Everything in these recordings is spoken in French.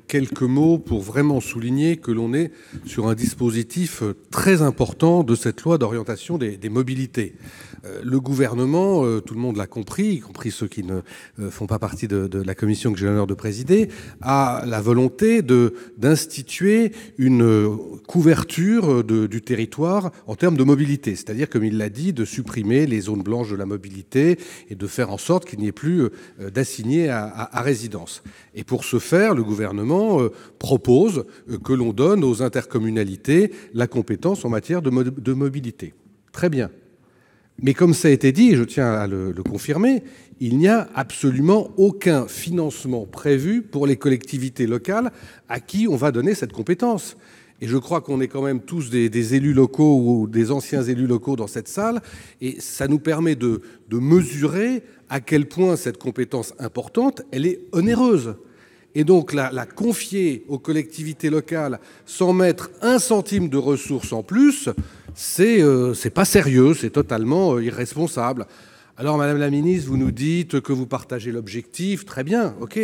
quelques mots pour vraiment souligner que l'on est sur un dispositif très important de cette loi d'orientation des mobilités. Le gouvernement, tout le monde l'a compris, y compris ceux qui ne font pas partie de la commission que j'ai l'honneur de présider, a la volonté d'instituer une couverture du territoire en termes de mobilité. C'est-à-dire, comme il l'a dit, de supprimer les zones blanches de la mobilité et de faire en sorte qu'il n'y ait plus d'assignés à résidence. Et pour ce faire, le gouvernement propose que l'on donne aux intercommunalités la compétence en matière de mobilité. Très bien. Mais comme ça a été dit, et je tiens à le confirmer, il n'y a absolument aucun financement prévu pour les collectivités locales à qui on va donner cette compétence. Et je crois qu'on est quand même tous des élus locaux ou des anciens élus locaux dans cette salle, et ça nous permet de mesurer à quel point cette compétence importante, elle est onéreuse. Et donc la confier aux collectivités locales sans mettre un centime de ressources en plus, c'est pas sérieux, c'est totalement irresponsable. Alors, Madame la Ministre, vous nous dites que vous partagez l'objectif, très bien, ok.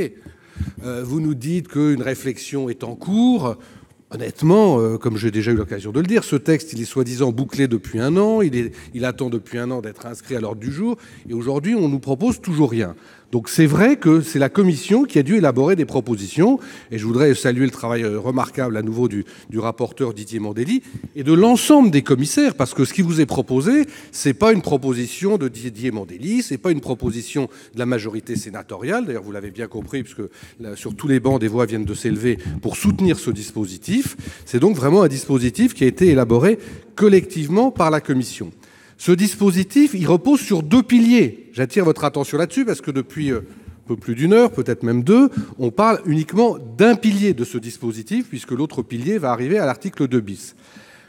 Vous nous dites qu'une réflexion est en cours. Honnêtement, comme j'ai déjà eu l'occasion de le dire, ce texte, il est soi-disant bouclé depuis 1 an, il attend depuis 1 an d'être inscrit à l'ordre du jour, et aujourd'hui, on nous propose toujours rien. Donc c'est vrai que c'est la Commission qui a dû élaborer des propositions, et je voudrais saluer le travail remarquable à nouveau du rapporteur Didier Mandelli et de l'ensemble des commissaires, parce que ce qui vous est proposé, c'est pas une proposition de Didier Mandelli, c'est pas une proposition de la majorité sénatoriale, d'ailleurs vous l'avez bien compris, puisque sur tous les bancs des voix viennent de s'élever pour soutenir ce dispositif. C'est donc vraiment un dispositif qui a été élaboré collectivement par la Commission. Ce dispositif, il repose sur 2 piliers. J'attire votre attention là-dessus parce que depuis un peu plus d'1 heure, peut-être même 2, on parle uniquement d'un pilier de ce dispositif puisque l'autre pilier va arriver à l'article 2 bis.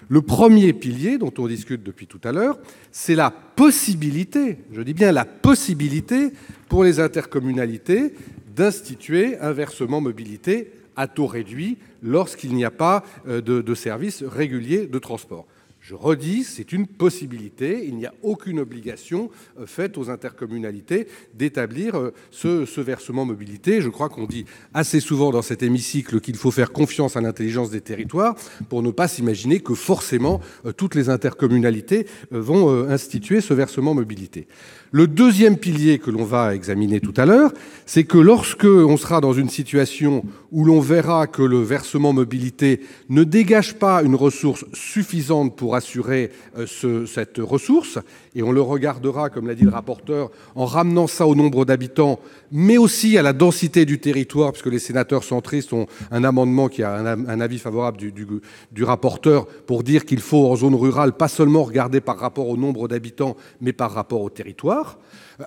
Le premier pilier, dont on discute depuis tout à l'heure, c'est la possibilité, je dis bien la possibilité, pour les intercommunalités d'instituer un versement mobilité à taux réduit lorsqu'il n'y a pas de service régulier de transport. Je redis, c'est une possibilité. Il n'y a aucune obligation faite aux intercommunalités d'établir ce versement mobilité. Je crois qu'on dit assez souvent dans cet hémicycle qu'il faut faire confiance à l'intelligence des territoires pour ne pas s'imaginer que forcément toutes les intercommunalités vont instituer ce versement mobilité. Le deuxième pilier que l'on va examiner tout à l'heure, c'est que lorsque on sera dans une situation où l'on verra que le versement mobilité ne dégage pas une ressource suffisante pour assurer cette ressource, et on le regardera, comme l'a dit le rapporteur, en ramenant ça au nombre d'habitants, mais aussi à la densité du territoire, puisque les sénateurs centristes ont un amendement qui a un avis favorable du rapporteur pour dire qu'il faut, en zone rurale, pas seulement regarder par rapport au nombre d'habitants, mais par rapport au territoire.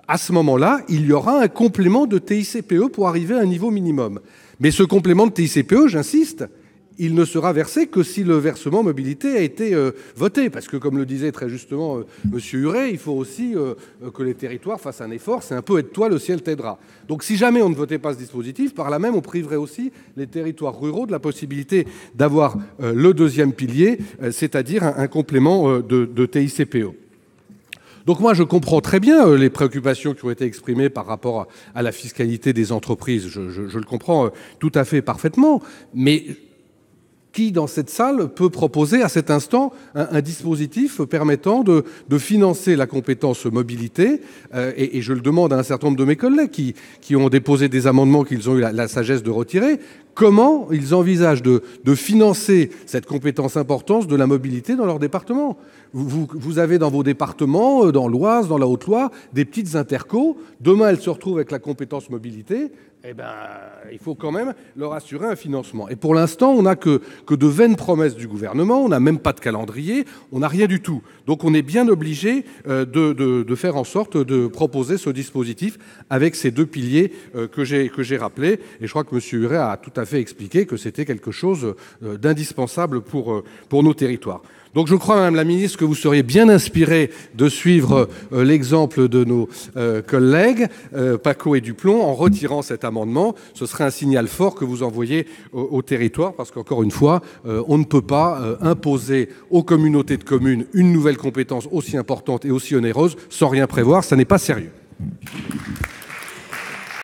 À ce moment-là, il y aura un complément de TICPE pour arriver à un niveau minimum. Mais ce complément de TICPE, j'insiste, il ne sera versé que si le versement mobilité a été voté. Parce que, comme le disait très justement M. Huré, il faut aussi que les territoires fassent un effort. C'est un peu aide-toi, le ciel t'aidera. Donc si jamais on ne votait pas ce dispositif, par là même, on priverait aussi les territoires ruraux de la possibilité d'avoir le deuxième pilier, c'est-à-dire un complément de TICPE. Donc moi, je comprends très bien les préoccupations qui ont été exprimées par rapport à la fiscalité des entreprises. Je le comprends tout à fait parfaitement. Mais qui, dans cette salle, peut proposer à cet instant un dispositif permettant de financer la compétence mobilité et je le demande à un certain nombre de mes collègues qui ont déposé des amendements qu'ils ont eu la sagesse de retirer. Comment ils envisagent de financer cette compétence importante de la mobilité dans leur département ? Vous avez dans vos départements, dans l'Oise, dans la Haute-Loire, des petites intercos. Demain, elles se retrouvent avec la compétence mobilité. Eh ben, il faut quand même leur assurer un financement. Et pour l'instant, on n'a que de vaines promesses du gouvernement, on n'a même pas de calendrier, on n'a rien du tout. Donc on est bien obligé de faire en sorte de proposer ce dispositif avec ces 2 piliers que j'ai rappelés. Et je crois que M. Huré a tout à fait expliqué que c'était quelque chose d'indispensable pour nos territoires. Donc je crois, Madame la Ministre, que vous seriez bien inspirée de suivre l'exemple de nos collègues Paco et Duplon en retirant cet amendement. Ce serait un signal fort que vous envoyez au territoire parce qu'encore une fois, on ne peut pas imposer aux communautés de communes une nouvelle compétence aussi importante et aussi onéreuse sans rien prévoir. Ça n'est pas sérieux.